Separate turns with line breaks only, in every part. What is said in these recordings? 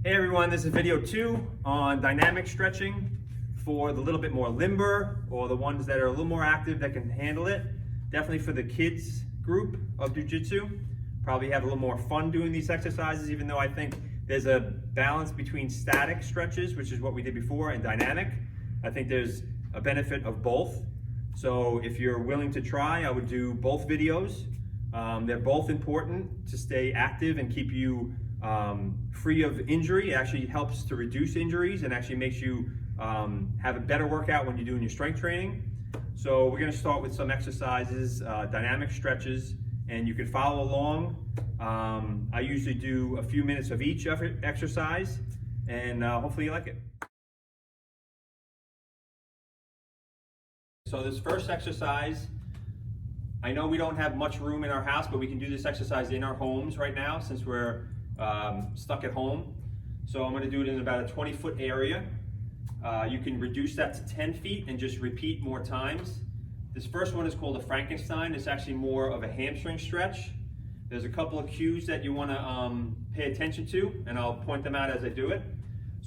Hey everyone, this is video 2 on dynamic stretching for the little bit more limber or the ones that are a little more active that can handle it. Definitely for the kids group of Jiu-Jitsu. Probably have a little more fun doing these exercises, even though I think there's a balance between static stretches, which is what we did before, and dynamic. I think there's a benefit of both. So if you're willing to try, I would do both videos. They're both important to stay active and keep you free of injury. It actually helps to reduce injuries and actually makes you have a better workout when you're doing your strength training. So we're going to start with some exercises, dynamic stretches, and you can follow along. I usually do a few minutes of each exercise, and hopefully you like it. So this first exercise, I know we don't have much room in our house, but we can do this exercise in our homes right now since we're stuck at home. So I'm going to do it in about a 20-foot area. You can reduce that to 10 feet and just repeat more times. This first one is called a Frankenstein. It's actually more of a hamstring stretch. There's a couple of cues that you want to pay attention to, and I'll point them out as I do it.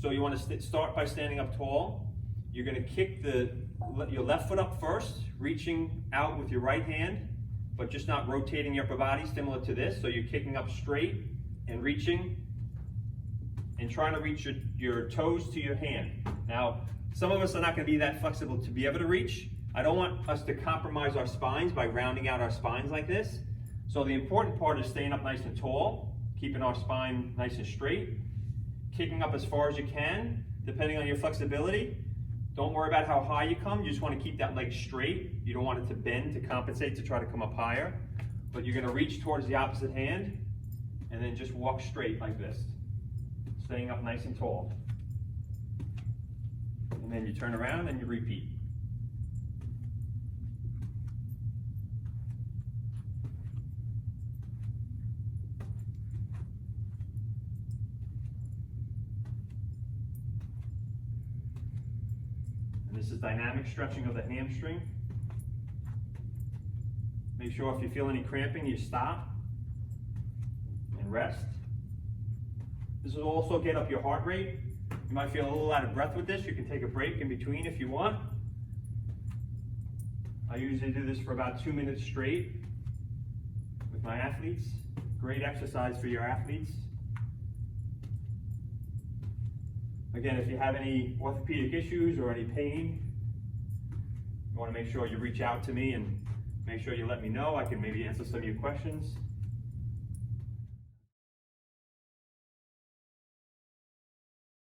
So you want to start by standing up tall. You're going to kick your left foot up first, reaching out with your right hand, but just not rotating your upper body, similar to this. So you're kicking up straight and reaching and trying to reach your toes to your hand. Now, some of us are not going to be that flexible to be able to reach. I don't want us to compromise our spines by rounding out our spines like this. So the important part is staying up nice and tall, keeping our spine nice and straight, kicking up as far as you can, depending on your flexibility. Don't worry about how high you come. You just want to keep that leg straight. You don't want it to bend to compensate to try to come up higher. But you're going to reach towards the opposite hand and then just walk straight like this, staying up nice and tall. And then you turn around and you repeat. This is dynamic stretching of the hamstring. Make sure if you feel any cramping, you stop and rest. This will also get up your heart rate. You might feel a little out of breath with this. You can take a break in between if you want. I usually do this for about 2 minutes straight with my athletes. Great exercise for your athletes. Again, if you have any orthopedic issues or any pain, you want to make sure you reach out to me and make sure you let me know. I can maybe answer some of your questions.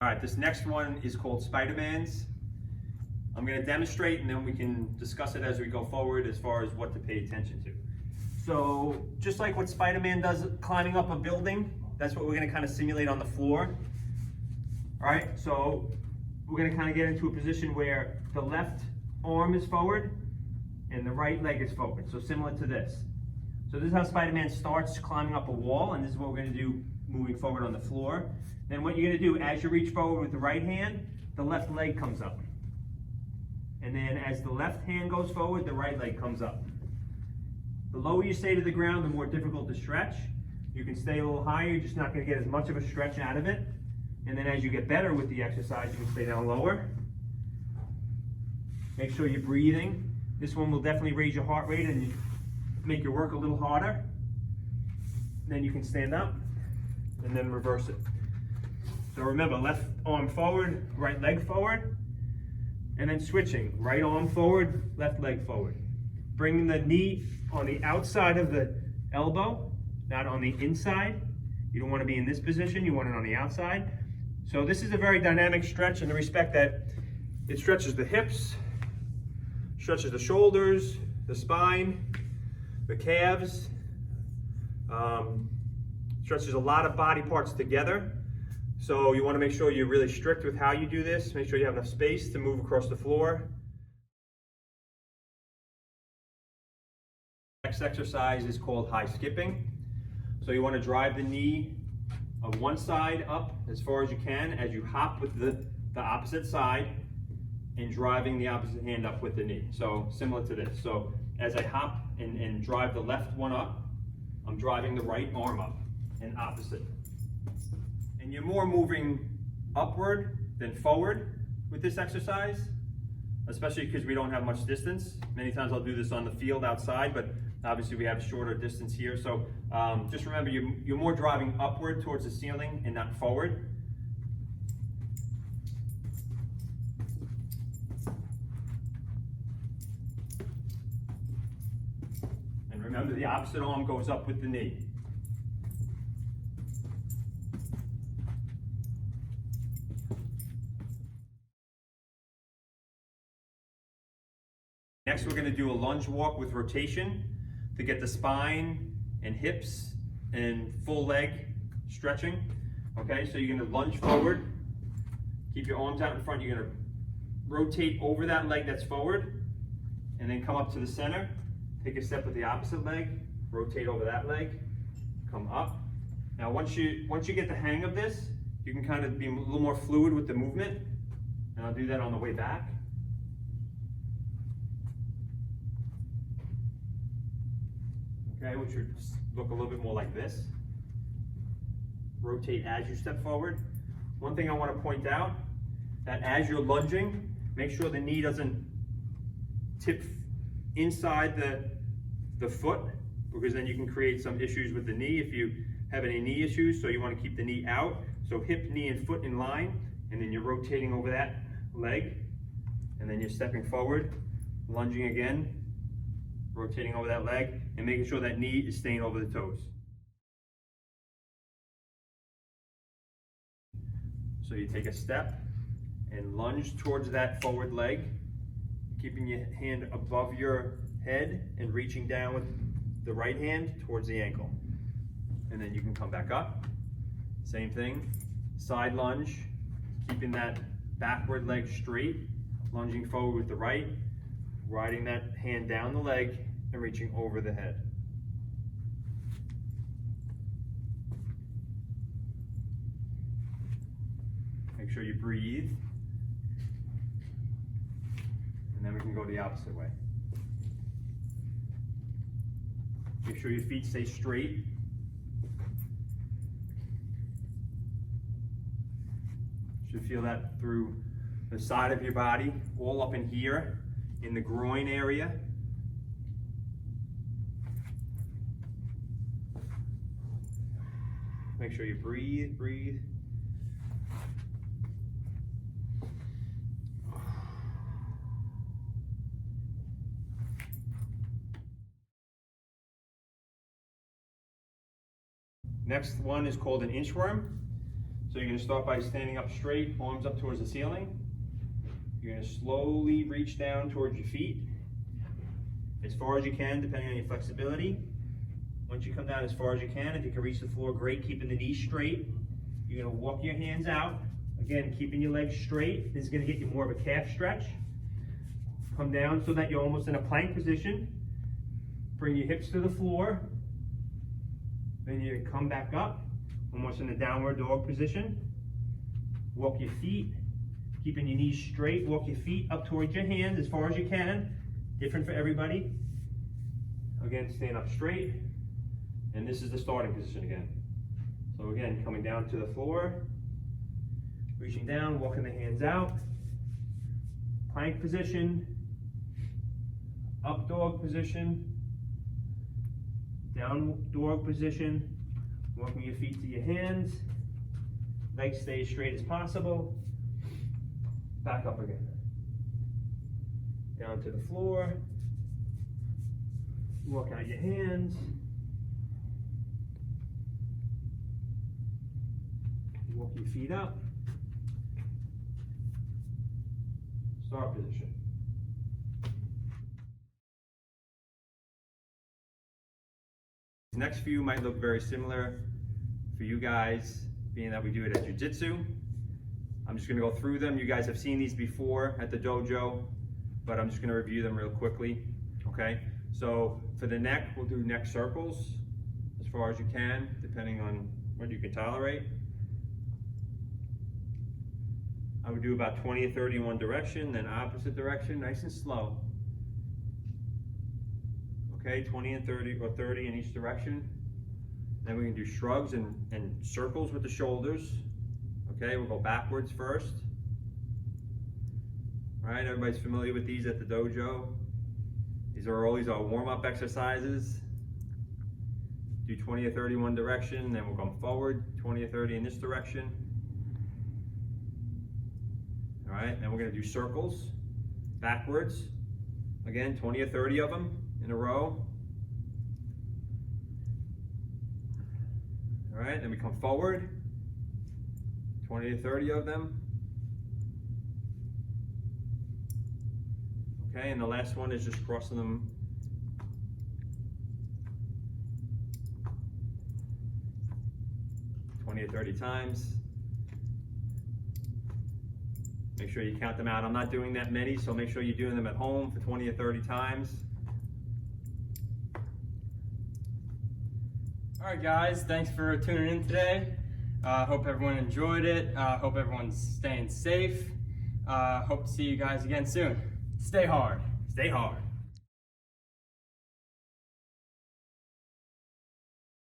All right, this next one is called Spider-Man's. I'm going to demonstrate and then we can discuss it as we go forward as far as what to pay attention to. So just like what Spider-Man does climbing up a building, that's what we're going to kind of simulate on the floor. All right, so we're going to kind of get into a position where the left arm is forward and the right leg is forward, so similar to this. So this is how Spider-Man starts climbing up a wall, and this is what we're going to do moving forward on the floor. Then what you're going to do, as you reach forward with the right hand, the left leg comes up. And then as the left hand goes forward, the right leg comes up. The lower you stay to the ground, the more difficult to stretch. You can stay a little higher, you're just not going to get as much of a stretch out of it. And then as you get better with the exercise, you can stay down lower. Make sure you're breathing. This one will definitely raise your heart rate and make your work a little harder. Then you can stand up and then reverse it. So remember, left arm forward, right leg forward, and then switching. Right arm forward, left leg forward. Bringing the knee on the outside of the elbow, not on the inside. You don't want to be in this position, you want it on the outside. So this is a very dynamic stretch in the respect that it stretches the hips, stretches the shoulders, the spine, the calves, stretches a lot of body parts together. So you want to make sure you're really strict with how you do this. Make sure you have enough space to move across the floor. Next exercise is called high skipping. So you want to drive the knee of one side up as far as you can as you hop with the opposite side and driving the opposite hand up with the knee. So similar to this. So as I hop and drive the left one up, I'm driving the right arm up and opposite. And you're more moving upward than forward with this exercise, especially because we don't have much distance. Many times I'll do this on the field outside, but obviously we have a shorter distance here. So just remember, you're more driving upward towards the ceiling and not forward. And remember, the opposite arm goes up with the knee. Next, we're going to do a lunge walk with rotation to get the spine and hips and full leg stretching. Okay, so you're going to lunge forward, keep your arms out in front. You're going to rotate over that leg that's forward, and then come up to the center. Take a step with the opposite leg, rotate over that leg, come up. Now, once you get the hang of this, you can kind of be a little more fluid with the movement, and I'll do that on the way back. Okay, which would look a little bit more like this. Rotate as you step forward. One thing I want to point out, that as you're lunging, make sure the knee doesn't tip inside the foot, because then you can create some issues with the knee if you have any knee issues. So you want to keep the knee out. So hip, knee, and foot in line, and then you're rotating over that leg, and then you're stepping forward, lunging again, rotating over that leg, and making sure that knee is staying over the toes. So you take a step and lunge towards that forward leg, keeping your hand above your head and reaching down with the right hand towards the ankle. And then you can come back up. Same thing, side lunge, keeping that backward leg straight, lunging forward with the right, riding that hand down the leg and reaching over the head. Make sure you breathe. And then we can go the opposite way. Make sure your feet stay straight. You should feel that through the side of your body, all up in here, in the groin area. Make sure you breathe, breathe. Next one is called an inchworm. So you're going to start by standing up straight, arms up towards the ceiling. You're going to slowly reach down towards your feet, as far as you can, depending on your flexibility. Once you come down as far as you can, if you can reach the floor, great, keeping the knees straight. You're going to walk your hands out. Again, keeping your legs straight. This is going to get you more of a calf stretch. Come down so that you're almost in a plank position. Bring your hips to the floor. Then you come back up, almost in a downward dog position. Walk your feet, keeping your knees straight. Walk your feet up towards your hands as far as you can. Different for everybody. Again, stand up straight. And this is the starting position again. So again, coming down to the floor, reaching down, walking the hands out. Plank position, up dog position, down dog position, walking your feet to your hands, legs stay as straight as possible, back up again. Down to the floor, walk out your hands, walk your feet up, start position. Next few might look very similar for you guys, being that we do it at Jiu-Jitsu. I'm just gonna go through them. You guys have seen these before at the dojo, but I'm just gonna review them real quickly, okay? So for the neck, we'll do neck circles as far as you can, depending on what you can tolerate. I would do about 20 or 30 in one direction, then opposite direction, nice and slow. Okay, 20 and 30, or 30 in each direction. Then we can do shrugs and circles with the shoulders, Okay, we'll go backwards first. All right, everybody's familiar with these at the dojo. These are always our warm-up exercises. Do 20 or 30 one direction, then we'll come forward, 20 or 30 in this direction. All right, then we're gonna do circles, backwards. Again, 20 or 30 of them in a row. All right, then we come forward, 20 to 30 of them. Okay, and the last one is just crossing them. Or 30 times. Make sure you count them out. I'm not doing that many, so make sure you're doing them at home for 20 or 30 times.
All right, guys, thanks for tuning in today. Hope everyone enjoyed it. Hope everyone's staying safe. Hope to see you guys again soon. Stay hard.
Stay hard.